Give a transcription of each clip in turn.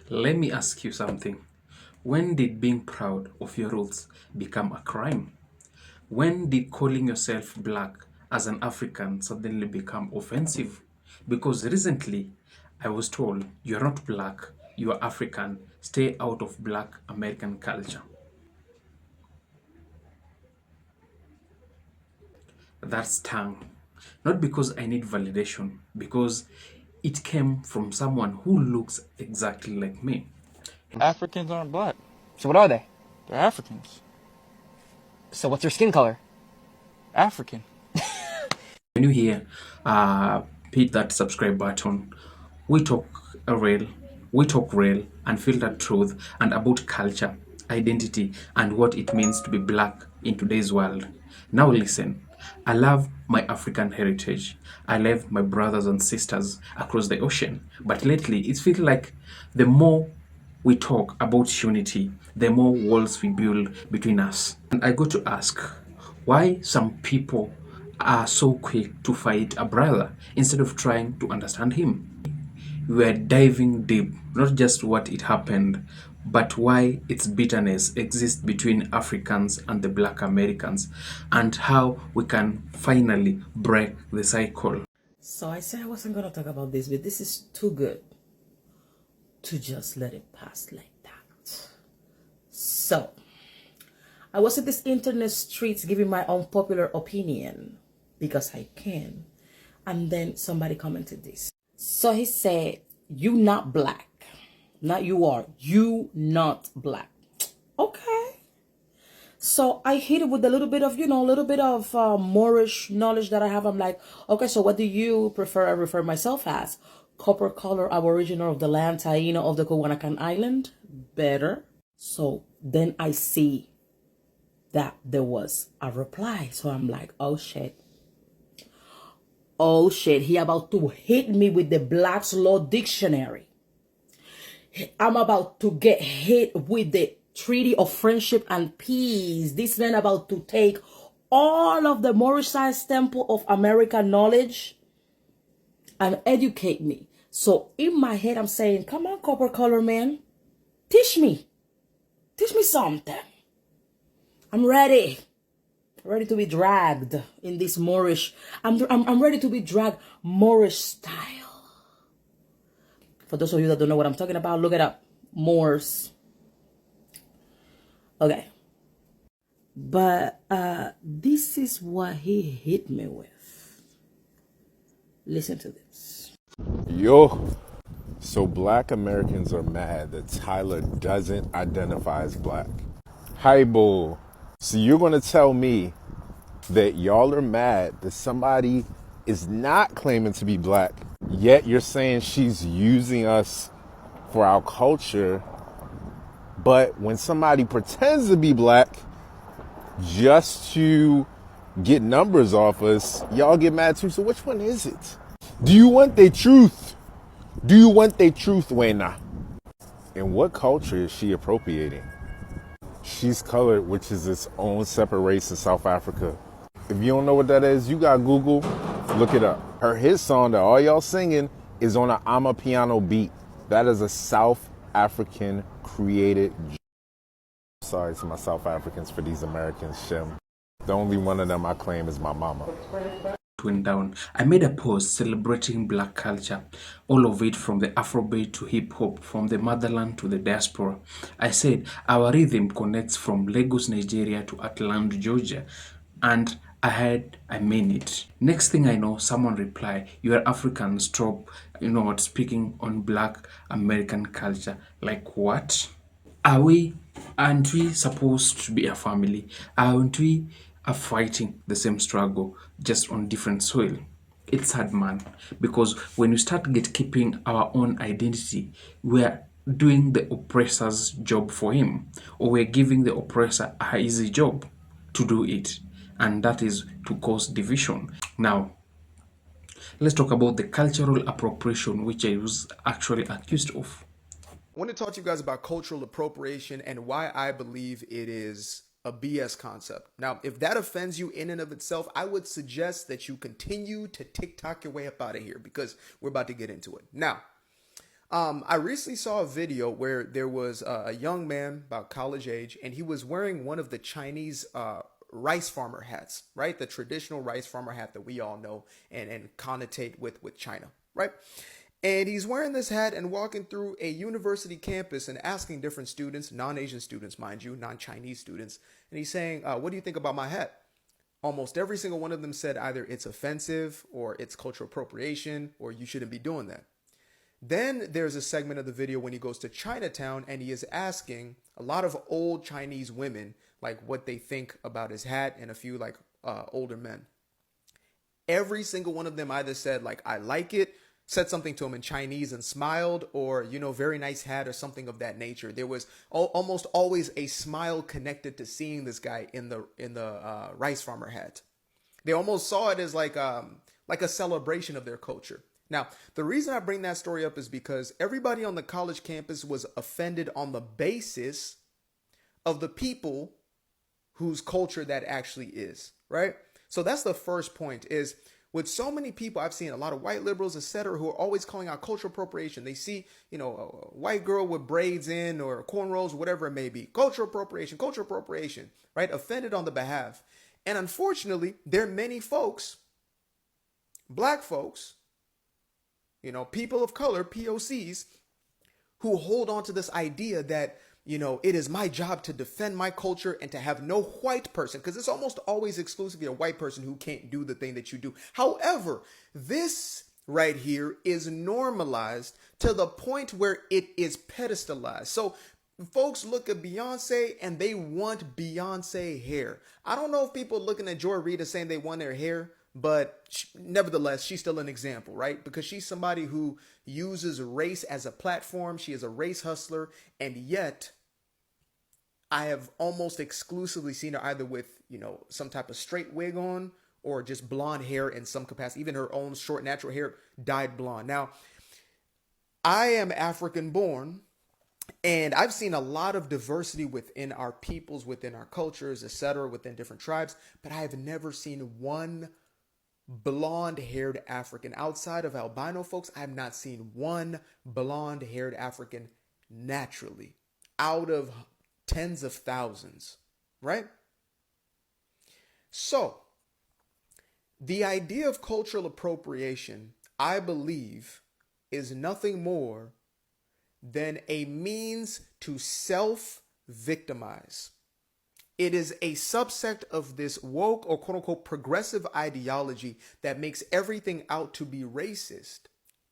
Let me ask you something. When did being proud of your roots become a crime? When did calling yourself black as an African suddenly become offensive? Because recently I was told you're not black, you're African, stay out of black American culture. That stung. Not because I need validation, because it came from someone who looks exactly like me. Africans aren't black. So what are they? They're Africans. So what's their skin color? African. When you hear, hit that subscribe button. We talk real, we talk real and filtered truth and about culture, identity, and what it means to be black in today's world. Now listen. I love my African heritage. I love my brothers and sisters across the ocean. But lately, it feels like the more we talk about unity, the more walls we build between us. And I go to ask why some people are so quick to fight a brother instead of trying to understand him. We are diving deep, not just what it happened, but why its bitterness exists between Africans and the Black Americans, and how we can finally break the cycle. So I said I wasn't going to talk about this, but this is too good to just let it pass like that. So I was in this internet streets giving my unpopular opinion because I can. And then somebody commented this. So he said, you not black. Not you are. You not black. Okay. So I hit it with a little bit of, a little bit of Moorish knowledge that I have. I'm like, okay, so what do you prefer? I refer myself as copper color aboriginal of the land, Taino of the Kawanakan Island. Better. So then I see that there was a reply. So I'm like, oh shit. Oh shit, he about to hit me with the Black's Law Dictionary. I'm about to get hit with the Treaty of Friendship and Peace. This man about to take all of the Mauritius Temple of American knowledge and educate me. So in my head, I'm saying, come on, copper color man, teach me. Teach me something. I'm ready. Ready to be dragged in this Moorish. I'm ready to be dragged Moorish style. For those of you that don't know what I'm talking about, look it up. Moors. Okay. But this is what he hit me with. Listen to this. Yo, so black Americans are mad that Tyler doesn't identify as black. Hi, bull. So you're going to tell me that y'all are mad that somebody is not claiming to be black, yet you're saying she's using us for our culture, but when somebody pretends to be black just to get numbers off us, y'all get mad too. So which one is it? Do you want the truth? Do you want the truth, Wena? And what culture is she appropriating? She's colored, which is its own separate race in South Africa. If you don't know what that is, you got Google, look it up. Her hit song that all y'all singing is on an Amapiano beat. That is a South African created. Sorry to my South Africans for these Americans, Shem. The only one of them I claim is my mama. Went down. I made a post celebrating black culture, all of it from the Afrobeat to hip hop, from the motherland to the diaspora. I said our rhythm connects from Lagos, Nigeria to Atlanta, Georgia, and I mean it. Next thing I know, someone replied, "You are African, stop, speaking on black American culture." Like what? Are we, aren't we supposed to be a family? Aren't we are fighting the same struggle, just on different soil? It's hard, man, because when we start gatekeeping our own identity, we're doing the oppressor's job for him, or we're giving the oppressor a easy job to do it, and that is to cause division. Now, let's talk about the cultural appropriation, which I was actually accused of. I want to talk to you guys about cultural appropriation and why I believe it is a BS concept. Now, if that offends you in and of itself, I would suggest that you continue to TikTok your way up out of here because we're about to get into it. Now, I recently saw a video where there was a young man about college age, and he was wearing one of the Chinese rice farmer hats, right? The traditional rice farmer hat that we all know and connotate with China, right? And he's wearing this hat and walking through a university campus and asking different students, non-Asian students, mind you, non-Chinese students, and he's saying, what do you think about my hat? Almost every single one of them said either it's offensive or it's cultural appropriation or you shouldn't be doing that. Then there's a segment of the video when he goes to Chinatown and he is asking a lot of old Chinese women like what they think about his hat and a few like older men. Every single one of them either said like, I like it, said something to him in Chinese and smiled, or, you know, very nice hat or something of that nature. There was almost always a smile connected to seeing this guy in the rice farmer hat. They almost saw it as like a celebration of their culture. Now, the reason I bring that story up is because everybody on the college campus was offended on the basis of the people whose culture that actually is, right? So that's the first point is with so many people, I've seen a lot of white liberals, etc., who are always calling out cultural appropriation. They see, you know, a white girl with braids in or cornrows, whatever it may be. Cultural appropriation, right? Offended on the behalf. And unfortunately, there are many folks, black folks, you know, people of color, POCs, who hold on to this idea that, you know, it is my job to defend my culture and to have no white person, because it's almost always exclusively a white person who can't do the thing that you do. However, this right here is normalized to the point where it is pedestalized. So folks look at Beyonce and they want Beyonce hair. I don't know if people looking at Joy Rita saying they want their hair, but nevertheless, she's still an example, right? Because she's somebody who uses race as a platform. She is a race hustler. And yet I have almost exclusively seen her either with, you know, some type of straight wig on or just blonde hair in some capacity. Even her own short natural hair dyed blonde. Now, I am African born. And I've seen a lot of diversity within our peoples, within our cultures, etc., within different tribes. But I have never seen one blonde-haired African. Outside of albino folks, I have not seen one blonde-haired African naturally out of tens of thousands, right? So, the idea of cultural appropriation, I believe, is nothing more than a means to self-victimize. It is a subsect of this woke or quote unquote progressive ideology that makes everything out to be racist.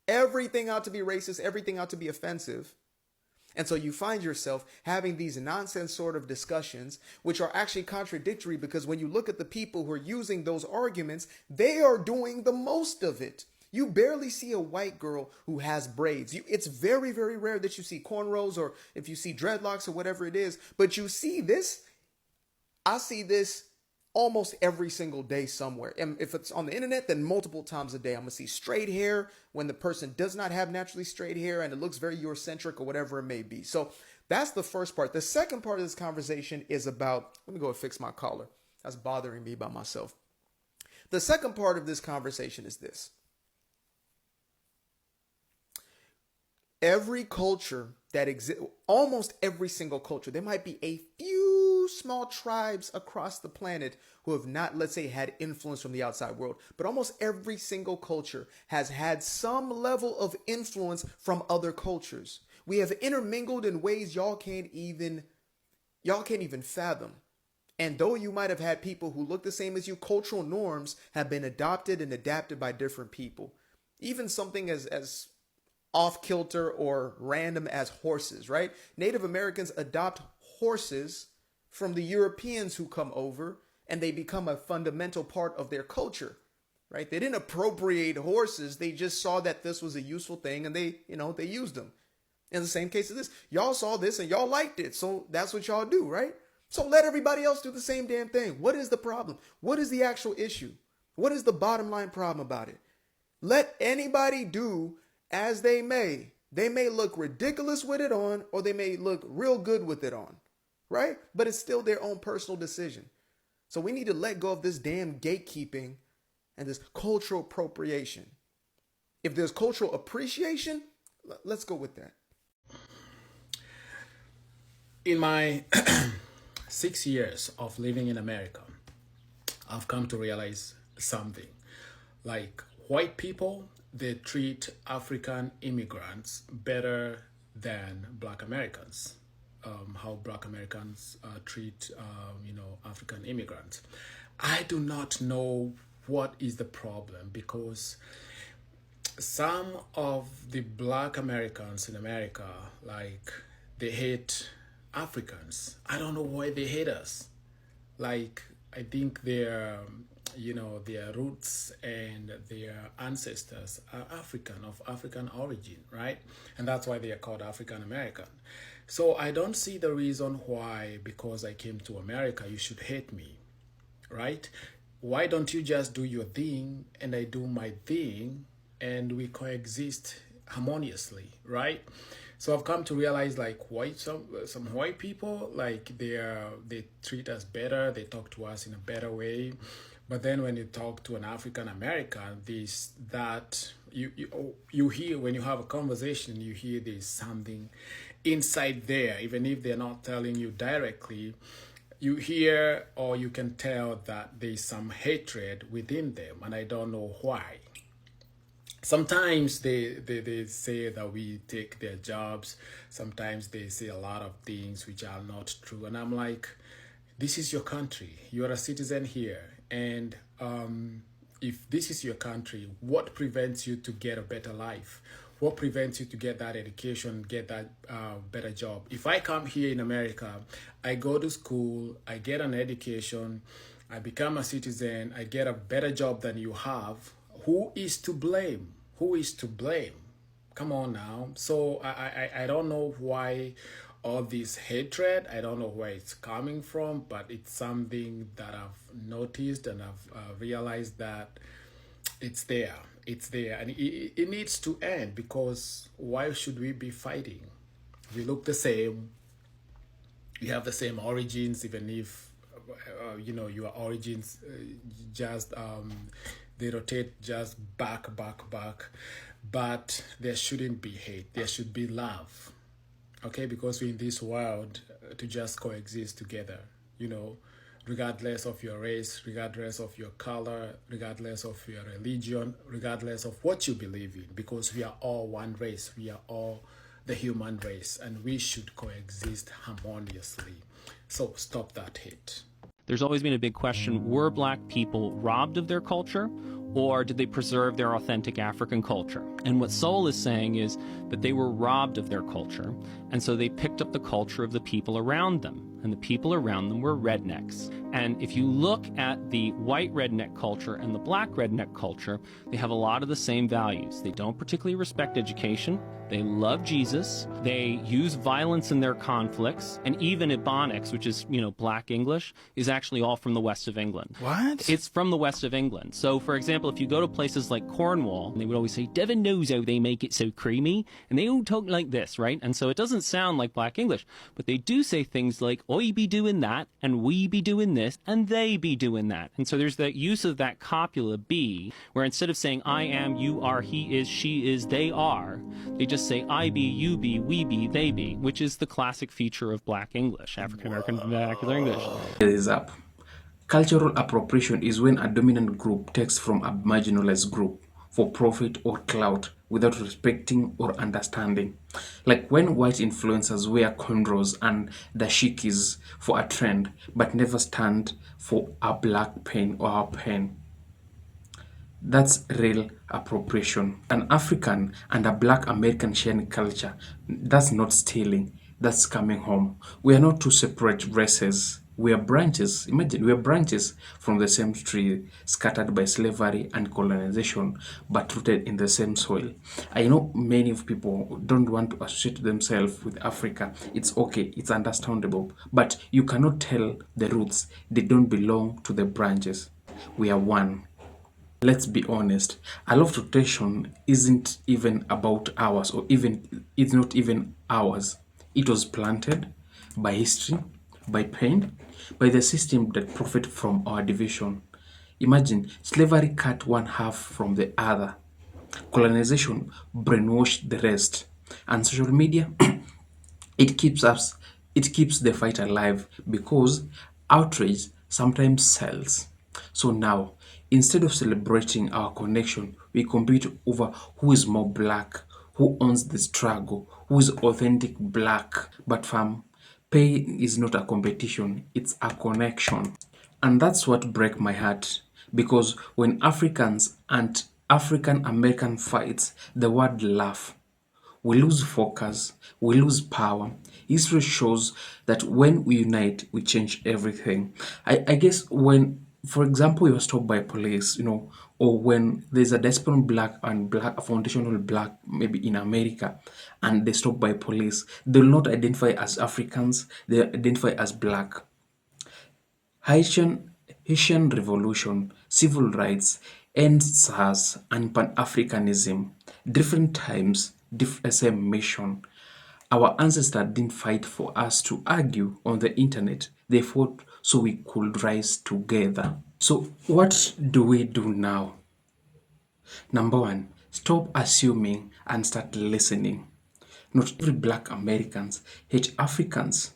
Everything out to be racist, everything out to be offensive. And so you find yourself having these nonsense sort of discussions, which are actually contradictory because when you look at the people who are using those arguments, they are doing the most of it. You barely see a white girl who has braids. It's very, very rare that you see cornrows or if you see dreadlocks or whatever it is. But you see this. I see this almost every single day somewhere. And if it's on the internet, then multiple times a day. I'm going to see straight hair when the person does not have naturally straight hair and it looks very Eurocentric or whatever it may be. So that's the first part. The second part of this conversation is about, let me go and fix my collar. That's bothering me by myself. The second part of this conversation is this. Every culture that exists, almost every single culture, there might be a few small tribes across the planet who have not, let's say, had influence from the outside world, but almost every single culture has had some level of influence from other cultures. We have intermingled in ways y'all can't even fathom. And though you might have had people who look the same as you, cultural norms have been adopted and adapted by different people. Even something as off kilter or random as horses, right? Native Americans adopt horses from the Europeans who come over and they become a fundamental part of their culture, right? They didn't appropriate horses. They just saw that this was a useful thing and they used them. In the same case of this, y'all saw this and y'all liked it. So that's what y'all do, right? So let everybody else do the same damn thing. What is the problem? What is the actual issue? What is the bottom line problem about it? Let anybody do as they may. They may look ridiculous with it on, or they may look real good with it on, right? But it's still their own personal decision. So we need to let go of this damn gatekeeping and this cultural appropriation. If there's cultural appreciation, Let's go with that. In my 6 years of living in America, I've come to realize something. Like, white people, they treat African immigrants better than Black Americans. How Black Americans treat, African immigrants. I do not know what is the problem, because some of the Black Americans in America, like, they hate Africans. I don't know why they hate us. Like, I think their roots and their ancestors are of African origin, right? And that's why they are called African American. So I don't see the reason why, because I came to America, you should hate me, right? Why don't you just do your thing and I do my thing and we coexist harmoniously, right? So I've come to realize, like, some white people, like, they treat us better, they talk to us in a better way. But then when you talk to an African American, you hear, when you have a conversation, you hear there's something inside there, even if they're not telling you directly. You hear, or you can tell that there's some hatred within them, and I don't know why. Sometimes they say that we take their jobs. Sometimes they say a lot of things which are not true. And I'm like, this is your country. You're a citizen here. And if this is your country, what prevents you to get a better life? What prevents you to get that education, get that better job? If I come here in America, I go to school, I get an education, I become a citizen, I get a better job than you have. Who is to blame? Who is to blame? Come on now. So I don't know why all this hatred, I don't know where it's coming from, but it's something that I've noticed, and I've realized that it's there. It's there, and it needs to end, because why should we be fighting? We look the same. We have the same origins, even if your origins just they rotate just back, but there shouldn't be hate. There should be love, okay? Because we're in this world to just coexist together, regardless of your race, regardless of your color, regardless of your religion, regardless of what you believe in, because we are all one race. We are all the human race, and we should coexist harmoniously. So stop that hate. There's always been a big question, were Black people robbed of their culture, or did they preserve their authentic African culture? And what Soul is saying is that they were robbed of their culture, and so they picked up the culture of the people around them. And the people around them were rednecks. And if you look at the white redneck culture and the Black redneck culture, they have a lot of the same values. They don't particularly respect education. They love Jesus. They use violence in their conflicts. And even Ebonics, which is, Black English, is actually all from the west of England. What? It's from the west of England. So, for example, if you go to places like Cornwall, they would always say, Devon knows how they make it so creamy. And they all talk like this, right? And so it doesn't sound like Black English. But they do say things like, I be doing that, and we be doing this, and they be doing that. And so there's the use of that copula be, where instead of saying I am, you are, he is, she is, they are, they just say I be, you be, we be, they be, which is the classic feature of Black English, African American vernacular English. It is up. Cultural appropriation is when a dominant group takes from a marginalized group for profit or clout without respecting or understanding. Like when white influencers wear cornrows and dashikis for a trend, but never stand for a Black pain or our pain. That's real appropriation. An African and a Black American sharing culture, that's not stealing, that's coming home. We are not two separate races. We are branches. Imagine, we are branches from the same tree, scattered by slavery and colonization, but rooted in the same soil. I know many of people don't want to associate themselves with Africa. It's okay, it's understandable, but you cannot tell the roots. They don't belong to the branches. We are one. Let's be honest, a lot of rotation isn't even about ours, or even it's not even ours. It was planted by history, by pain, by the system that profit from our division. Imagine, slavery cut one half from the other. Colonization brainwashed the rest. And social media, it keeps the fight alive because outrage sometimes sells. So now, instead of celebrating our connection, we compete over who is more black, who owns the struggle, who is authentic black. But fam, pain is not a competition, it's a connection. And that's what breaks my heart because when Africans and African American fights, the word laugh, we lose focus, we lose power. History shows that when we unite, we change everything. I guess when, for example, you're stopped by police, or when there's a diaspora black and black, a foundational black, maybe in America, and they stop by police, they'll not identify as Africans, they identify as black. Haitian Revolution, civil rights, EndSARS, and Pan-Africanism. Different times, same mission. Our ancestors didn't fight for us to argue on the internet. They fought so we could rise together. So what do we do now? Number one, stop assuming and start listening. Not every black Americans hate Africans.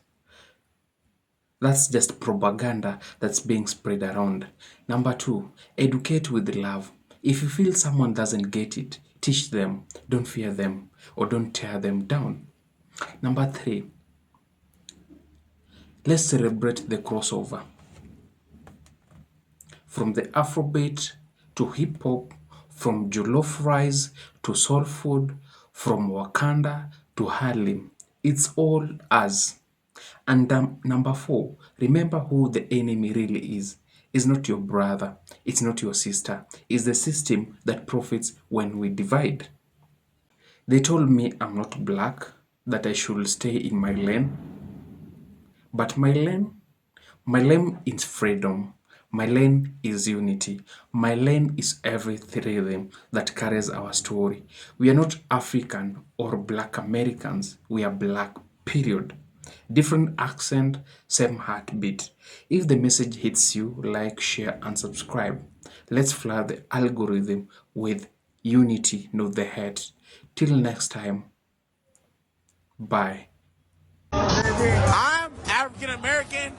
That's just propaganda that's being spread around. Number two, educate with love. If you feel someone doesn't get it, teach them. Don't fear them or don't tear them down. Number three, let's celebrate the crossover. From the Afrobeat to hip hop, from jollof rice to soul food, from Wakanda to Harlem. It's all us. And number four, remember who the enemy really is. It's not your brother, it's not your sister, it's the system that profits when we divide. They told me I'm not black, that I should stay in my lane. But my lane is freedom. My lane is unity. My lane is every rhythm that carries our story. We are not African or black Americans. We are black, period. Different accent, same heartbeat. If the message hits you, like, share, and subscribe. Let's flood the algorithm with unity, not the hate. Till next time, bye. I'm African American.